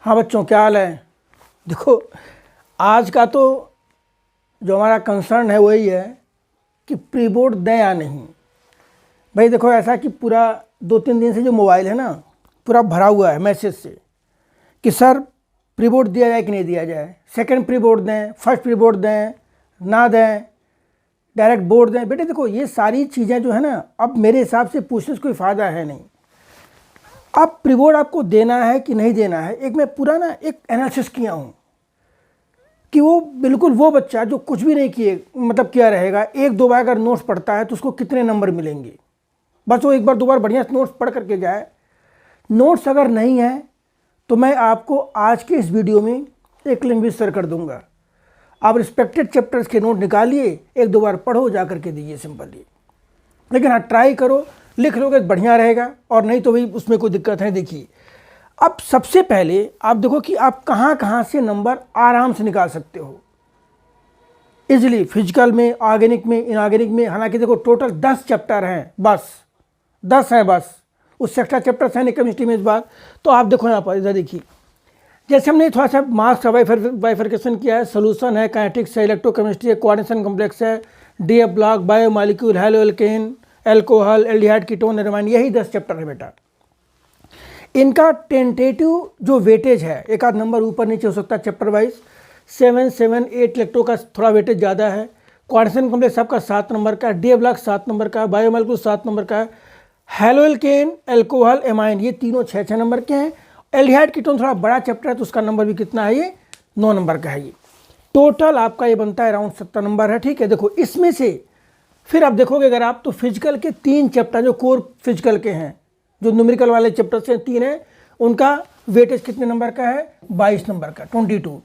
हाँ बच्चों, क्या हाल है। देखो, आज का तो जो हमारा कंसर्न है वही है कि प्री बोर्ड दें या नहीं। भाई देखो, ऐसा कि पूरा 2-3 दिन से जो मोबाइल है ना, पूरा भरा हुआ है मैसेज से कि सर प्री बोर्ड दिया जाए कि नहीं दिया जाए, सेकंड प्री बोर्ड दें, फर्स्ट प्री बोर्ड दें, ना दें, डायरेक्ट बोर्ड दें। बेटे देखो, ये सारी चीज़ें जो है ना, अब मेरे हिसाब से पूछने से कोई फ़ायदा है नहीं। अब प्री बोर्ड आपको देना है कि नहीं देना है, एक मैं पूरा ना एक एनालिसिस किया हूँ कि वो बिल्कुल वो बच्चा जो कुछ भी नहीं किए मतलब किया रहेगा, 1-2 बार अगर नोट्स पढ़ता है तो उसको कितने नंबर मिलेंगे। बस वो एक बार 2 बार बढ़िया से नोट्स पढ़ करके जाए। नोट्स अगर नहीं है तो मैं आपको आज के इस वीडियो में एक लिंक भी शेयर कर दूंगा। आप रिस्पेक्टेड चैप्टर्स के नोट निकालिए, 1-2 बार पढ़ो, जा करके दीजिए सिंपली। लेकिन हाँ, ट्राई करो, लिख लोगे तो बढ़िया रहेगा, और नहीं तो भाई उसमें कोई दिक्कत है। देखिए, अब सबसे पहले आप देखो कि आप कहाँ कहाँ से नंबर आराम से निकाल सकते हो इजीली, फिजिकल में, ऑर्गेनिक में, इनऑर्गेनिक में। हालांकि देखो टोटल 10 चैप्टर हैं, बस 10 हैं बस, उससे एक्स्ट्रा चैप्टर्स हैं नहीं केमिस्ट्री में इस बार। तो आप देखो यहाँ पर, इधर देखिए, जैसे हमने थोड़ा सा मार्क्स का बाइफरकेशन किया है। सोल्यूशन है, काइनेटिक्स है, इलेक्ट्रोकेमिस्ट्री है, कोऑर्डिनेशन कॉम्प्लेक्स है, d f block, biomolecule, haloalkane, alcohol, aldehyde, ketone, एरोमाइन, यही 10 चैप्टर है बेटा। इनका टेंटेटिव जो वेटेज है, एक आध नंबर ऊपर नीचे हो सकता है चैप्टर वाइज। 7, 7, 8 इलेक्ट्रो का थोड़ा वेटेज ज़्यादा है। कोऑर्डिनेशन कॉम्प्लेक्स आपका 7 नंबर का, डीएफ ब्लॉक 7 नंबर का, बायोमॉलिक्यूल 7 नंबर का, हेलो एल्केन, एल्कोहल, एमाइन, ये तीनों 6-6 नंबर के हैं। एल्डिहाइड कीटोन थोड़ा बड़ा चैप्टर है तो उसका नंबर भी कितना है, ये 9 नंबर का है। ये टोटल आपका ये बनता है अराउंड 70 नंबर है। ठीक है, देखो इसमें से फिर आप देखोगे अगर आप, तो फिजिकल के 3 चैप्टर जो कोर फिजिकल के हैं, जो न्यूमेरिकल वाले चैप्टर से 3 हैं, उनका वेटेज कितने नंबर का है, 22 नंबर का, 22।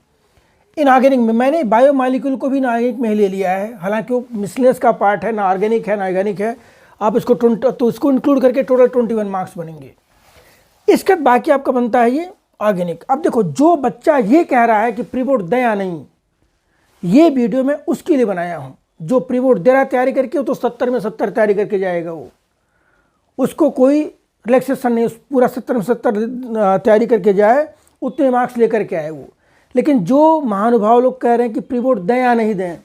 इनऑर्गेनिक में मैंने बायोमॉलिक्यूल को भी इनऑर्गेनिक में ही ले लिया है, हालांकि वो मिसलेनियस का पार्ट है, ना ऑर्गेनिक है ना ऑर्गेनिक है। आप इसको तो इसको इंक्लूड करके टोटल 21 मार्क्स बनेंगे। इसके बाद बाकी आपका बनता है ये ऑर्गेनिक। अब देखो, जो बच्चा ये कह रहा है कि प्री बोर्ड दें या नहीं, ये वीडियो मैं उसके लिए बनाया हूँ। जो प्री बोर्ड दे रहा है तैयारी करके, वो तो 70 में 70 तैयारी करके जाएगा, वो उसको कोई रिलैक्सेशन नहीं, पूरा 70 में 70 तैयारी करके जाए, उतने मार्क्स लेकर के आए वो। लेकिन जो महानुभाव लोग कह रहे हैं कि प्री बोर्ड दें या नहीं दें,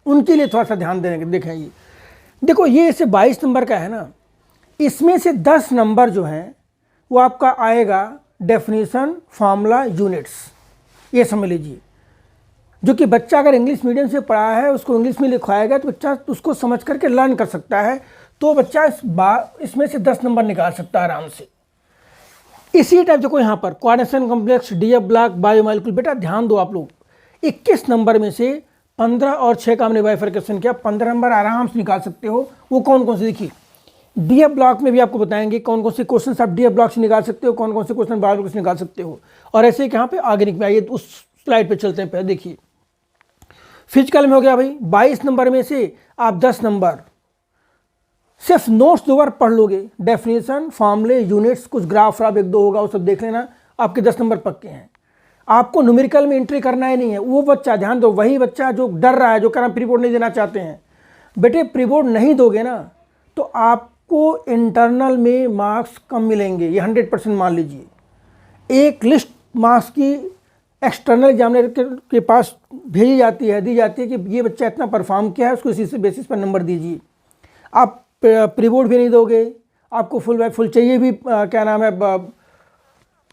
उनके लिए थोड़ा सा ध्यान देने देखें। ये देखो, ये इसे 22 नंबर का है ना, इसमें से 10 नंबर जो हैं वो आपका आएगा डेफिनेशन, फार्मूला, यूनिट्स, ये समझ लीजिए। जो कि बच्चा अगर इंग्लिश मीडियम से पढ़ा है, उसको इंग्लिश में लिखवाएगा तो बच्चा उसको समझ करके लर्न कर सकता है, तो बच्चा इसमें से 10 नंबर निकाल सकता है आराम से। इसी टाइप देखो यहाँ पर coordination complex, DF block, biomolecule, बेटा ध्यान दो आप लोग, 21 नंबर में से 15 और 6 का हमने बाइफरकेशन किया, 15 नंबर आराम से निकाल सकते हो। वो कौन कौन से, देखिए डीएफ ब्लॉक में भी आपको बताएंगे कौन कौन से क्वेश्चन आप डीएफ ब्लॉक से निकाल सकते हो, कौन कौन से क्वेश्चन बायोलॉजी से निकाल सकते हो। और ऐसे यहाँ पे ऑर्गेनिक में आइए, उस स्लाइड पे चलते हैं। पहले देखिए, फिजिकल में हो गया भाई, 22 नंबर में से आप 10 नंबर सिर्फ नोट्स 2 बार पढ़ लोगे, डेफिनेशन, फॉर्मूले, यूनिट्स, कुछ ग्राफ व्राफ 1-2 होगा, वो सब देख लेना, आपके 10 नंबर पक्के हैं। आपको न्यूमेरिकल में एंट्री करना ही नहीं है। वो बच्चा, ध्यान दो, वही बच्चा जो डर रहा है, जो कह रहा है प्री बोर्ड नहीं देना चाहते हैं, बेटे प्री बोर्ड नहीं दोगे ना तो आपको इंटरनल में मार्क्स कम मिलेंगे, ये 100% मान लीजिए। एक लिस्ट मार्क्स की एक्सटर्नल एग्जामिनर के पास भेजी जाती है, दी जाती है कि ये बच्चा इतना परफॉर्म किया है, उसको इसी से बेसिस पर नंबर दीजिए। आप प्री बोर्ड भी नहीं दोगे, आपको फुल चाहिए भी क्या नाम है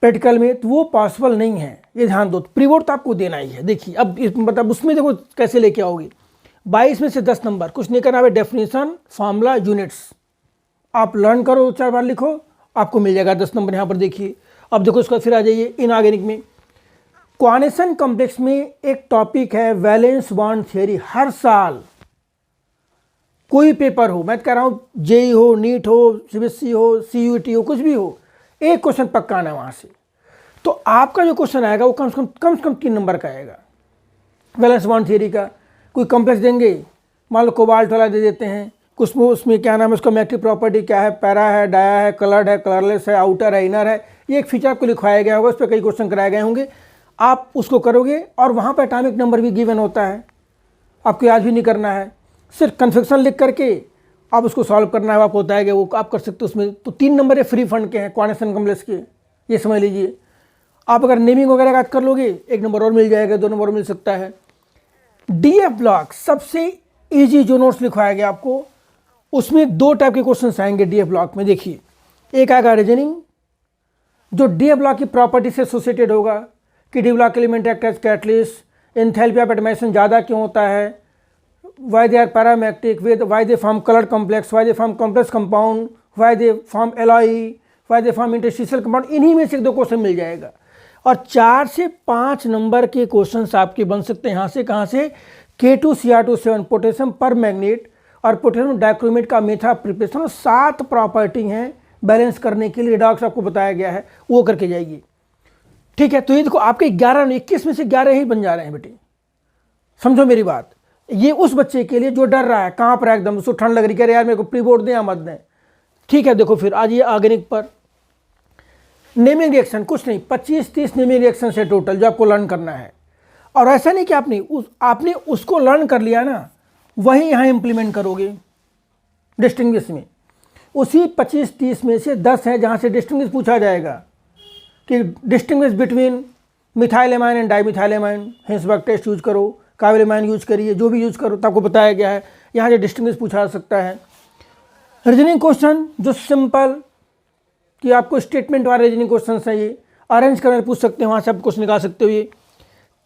प्रैक्टिकल में, तो वो पॉसिबल नहीं है, ये ध्यान दो। प्री बोर्ड तो आपको देना ही है। देखिए अब मतलब उसमें देखो कैसे लेके आओगे, 22 में से 10 नंबर, कुछ नहीं करना है, डेफिनेशन, फार्मूला, यूनिट्स आप लर्न करो, 4 बार लिखो, आपको मिल जाएगा 10 नंबर। यहाँ पर देखिए, अब देखो इसका फिर आ जाइए इनऑर्गेनिक में। कोऑर्डिनेशन कॉम्प्लेक्स में एक टॉपिक है वैलेंस बॉन्ड थ्योरी। हर साल कोई पेपर हो, मैं कह रहा हूँ जेई हो, नीट हो, सीबीएसई हो, सीयूईटी हो, कुछ भी हो, एक क्वेश्चन पक्का आना है वहाँ से। तो आपका जो क्वेश्चन आएगा वो कम से कम 3 नंबर का आएगा। वैलेंस बॉन्ड थ्योरी का कोई कॉम्प्लेक्स देंगे, मान लो कोबाल्ट वाला दे देते हैं, कुछ उसमें क्या नाम है, उसका मैट्रिक प्रॉपर्टी क्या है, पैरा है, डाया है, कलर्ड है, कलरलेस है, आउटर है, इनर है, ये एक फीचर आपको लिखवाया गया होगा, उस पर कई क्वेश्चन कराए गए होंगे, आप उसको करोगे। और वहाँ पर एटॉमिक नंबर भी गिवन होता है, आपको याद भी नहीं करना है, सिर्फ कन्फेक्शन लिख करके आप उसको सॉल्व करना है, आपको होता है कि वो आप कर सकते हो उसमें। तो 3 नंबर है फ्री फंड के हैं कोऑर्डिनेशन कॉम्प्लेक्स के, ये समझ लीजिए। आप अगर नेमिंग वगैरह याद कर लोगे 1 नंबर और मिल जाएगा, 2 नंबर और मिल सकता है। डीएफ ब्लॉक सबसे इजी जो नोट्स लिखवाया गया आपको, उसमें 2 टाइप के क्वेश्चंस आएंगे डीएफ ब्लॉक में। देखिए, एक आएगा रीजनिंग जो डीएफ ब्लॉक की प्रॉपर्टी से एसोसिएटेड होगा कि d block element act as catalyst, enthalpy of atomization ज़्यादा क्यों होता है, why they are paramagnetic, why they form colour complex, why they form complex compound, why they form alloy, why they form interstitial compound. इन्हीं में से 1-2 question मिल जाएगा और 4 से 5 नंबर के क्वेश्चंस आपके बन सकते हैं। यहाँ से कहाँ से, K2Cr27 पोटेशियम पर मैग्नेट और पोटेशियम डाइक्रोमेट का मेथड प्रिपरेशन, और 7 प्रॉपर्टी हैं बैलेंस करने के लिए, रिडॉक्स आपको बताया गया है, वो करके जाइए। ठीक है, तो ये देखो आपके 21 में से 11 ही बन जा रहे हैं बेटे, समझो मेरी बात। ये उस बच्चे के लिए जो डर रहा है, कांप रहा है एकदम, उसको ठंड लग रही, कह रहे यार मेरे को प्री बोर्ड दें या मत दें। ठीक है, देखो फिर आज ये ऑर्गेनिक पर नेमिंग रिएक्शन, कुछ नहीं 25-30 नेमिंग रिएक्शन है टोटल जो आपको लर्न करना है। और ऐसा नहीं कि आपने उसको लर्न कर लिया ना, वही यहाँ इंप्लीमेंट करोगे डिस्टिंग्विश में। उसी 25-30 में से 10 हैं जहाँ से डिस्टिंग्विश पूछा जाएगा कि distinguish between methylamine and dimethylamine, Hinsberg test use करो, काविलेमाइन यूज करिए, जो भी यूज करो तो आपको बताया गया है। यहाँ से डिस्टिंग्विश पूछा जा सकता है। रीजनिंग क्वेश्चन जो सिंपल कि आपको स्टेटमेंट वाले रीजनिंग क्वेश्चन है, ये अरेंज करके पूछ सकते हैं, वहाँ से आप क्वेश्चन निकाल सकते हो। ये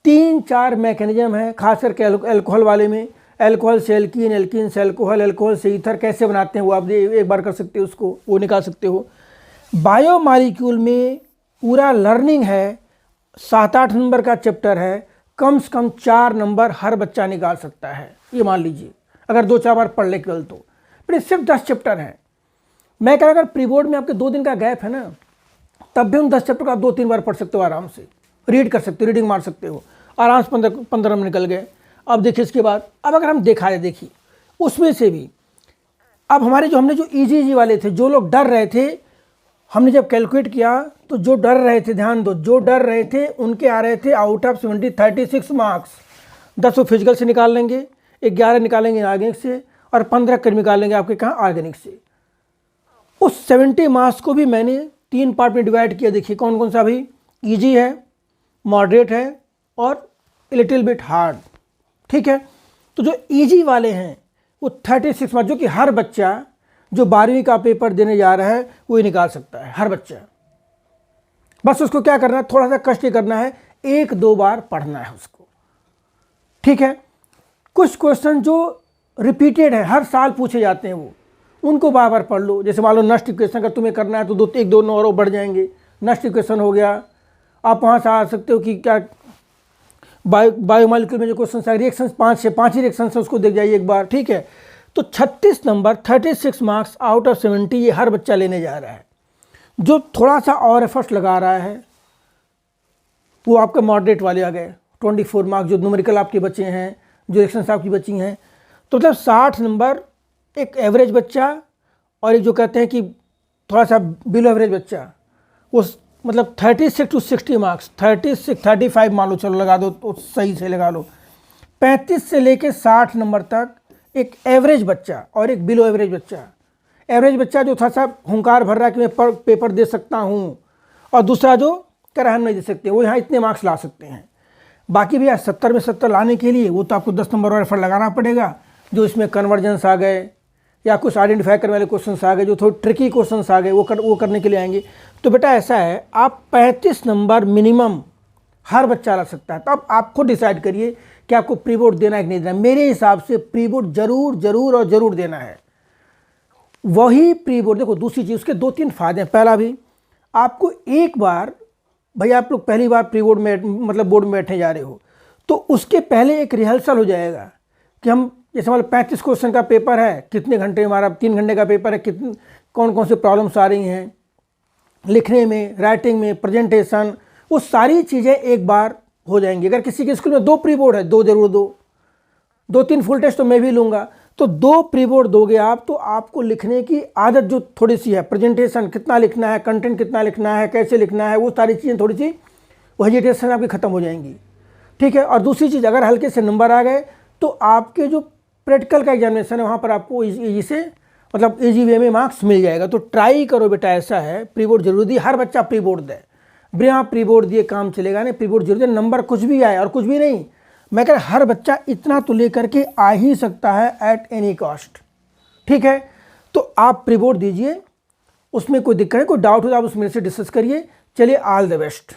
3-4 मैकेनिज्म है, खास करके अल्कोहल वाले में, अल्कोहल से एल्कीन, एल्कीन से अल्कोहल, अल्कोहल से ईथर कैसे बनाते हैं वो आप एक बार कर सकते हो, उसको वो निकाल सकते हो। बायोमॉलिक्यूल में पूरा लर्निंग है, 7-8 नंबर का चैप्टर है, कम से कम 4 नंबर हर बच्चा निकाल सकता है। ये मान लीजिए अगर 2-4 बार पढ़ ले केवल, तो फिर सिर्फ 10 चैप्टर हैं। मैं कह रहा अगर प्री बोर्ड में आपके 2 दिन का गैप है ना, तब भी उन 10 चैप्टर को आप 2-3 बार पढ़ सकते हो, आराम से रीड कर सकते हो, रीडिंग मार सकते हो, आराम से 15 में निकल गए। अब देखिए इसके बाद, अब अगर हम देखा है, देखिए उसमें से भी अब हमने जो ईजी वाले थे, जो लोग डर रहे थे, हमने जब कैलकुलेट किया तो जो डर रहे थे, ध्यान दो, जो डर रहे थे उनके आ रहे थे आउट ऑफ 70 36 मार्क्स। 10 वो फिजिकल से निकाल लेंगे, 11 निकालेंगे ऑर्गेनिक से, और 15 कर निकालेंगे आपके कहाँ, ऑर्गेनिक से। उस 70 मार्क्स को भी मैंने 3 पार्ट में डिवाइड किया। देखिए कौन कौन सा, अभी ईजी है, मॉडरेट है और लिटिल बिट हार्ड। ठीक है, तो जो ईजी वाले हैं वो 36 मार्क्स, जो कि हर बच्चा जो 12वीं का पेपर देने जा रहा है वो ही निकाल सकता है, हर बच्चा। बस उसको क्या करना है, थोड़ा सा कष्ट करना है, 1-2 बार पढ़ना है उसको। ठीक है, कुछ क्वेश्चन जो रिपीटेड है, हर साल पूछे जाते हैं, वो उनको बार बार पढ़ लो। जैसे मान लो नष्ट इक्वेशन अगर तुम्हें करना है तो 1-2 और बढ़ जाएंगे। नष्ट इक्वेशन हो गया, आप वहाँ से आ सकते हो कि क्या बायोमॉलिक्यूल में जो क्वेश्चन है, रिएक्शन 5 ही रिएक्शन है, उसको देख जाइए एक बार। ठीक है, तो 36 नंबर 36 मार्क्स आउट ऑफ 70 ये हर बच्चा लेने जा रहा है। जो थोड़ा सा और एफर्ट्स लगा रहा है वो आपके मॉडरेट वाले आ गए, 24 मार्क्स जो न्यूमेरिकल आपके बचे हैं, जो रिएक्शंस आपकी बची हैं। तो मतलब 60 नंबर एक एवरेज बच्चा और एक जो कहते हैं कि थोड़ा सा बिलो एवरेज बच्चा, वो मतलब 36 to 60 मार्क्स, 35 मान लो, चलो लगा दो तो सही से लगा लो, 35 से लेके 60 नंबर तक एक एवरेज बच्चा और एक बिलो एवरेज बच्चा। एवरेज बच्चा जो थोड़ा सा हुंकार भर रहा है कि मैं पेपर दे सकता हूँ, और दूसरा जो कह रहा है हम नहीं दे सकते, वो यहाँ इतने मार्क्स ला सकते हैं। बाकी भैया 70 में 70 लाने के लिए वो तो आपको 10 नंबर और एफर्ट लगाना पड़ेगा, जो इसमें कन्वर्जेंस आ गए या कुछ आइडेंटिफाई करने वाले क्वेश्चंस आ गए, जो थोड़े ट्रिकी क्वेश्चंस आ गए, वो करने के लिए आएंगे। तो बेटा ऐसा है, आप 35 नंबर मिनिमम हर बच्चा ला सकता है। तो अब आप खुद डिसाइड करिए कि आपको प्री बोर्ड देना है कि नहीं देना। मेरे हिसाब से प्री बोर्ड जरूर देना है। वही प्री बोर्ड, देखो दूसरी चीज़, उसके 2-3 फायदे हैं। पहला भी, आपको एक बार, भाई आप लोग पहली बार प्री बोर्ड में मतलब बोर्ड में बैठने जा रहे हो, तो उसके पहले एक रिहर्सल हो जाएगा कि हम जैसे मान लो 35 क्वेश्चन का पेपर है, कितने घंटे, हमारा 3 घंटे का पेपर है, कौन कौन से प्रॉब्लम्स आ रही हैं लिखने में, राइटिंग में, प्रेजेंटेशन, वो सारी चीज़ें एक बार हो जाएंगी। अगर किसी के स्कूल में 2 प्री बोर्ड है, 2 जरूर दो, 2-3 फुल टेस्ट तो मैं भी लूँगा, तो 2 प्री बोर्ड दोगे आप, तो आपको लिखने की आदत जो थोड़ी सी है, प्रेजेंटेशन कितना लिखना है, कंटेंट कितना लिखना है, कैसे लिखना है, वो सारी चीज़ें थोड़ी सी हेजिटेशन आपकी ख़त्म हो जाएंगी। ठीक है, और दूसरी चीज़, अगर हल्के से नंबर आ गए तो आपके जो प्रैक्टिकल का एग्जामिनेशन है वहाँ पर आपको ईजी से, मतलब ईजी वे में मार्क्स मिल जाएगा। तो ट्राई करो बेटा, ऐसा है प्री बोर्ड जरूरी, हर बच्चा प्री बोर्ड दे, बिना प्री बोर्ड दिए काम चलेगा नहीं, प्री बोर्ड जरूर है, नंबर कुछ भी आए और कुछ भी नहीं, मैं कह हर बच्चा इतना तो लेकर के आ ही सकता है एट एनी कॉस्ट। ठीक है, तो आप प्री बोर्ड दीजिए, उसमें कोई दिक्कत है, कोई डाउट हो तो आप उसमें से डिस्कस करिए। चलिए, ऑल द बेस्ट।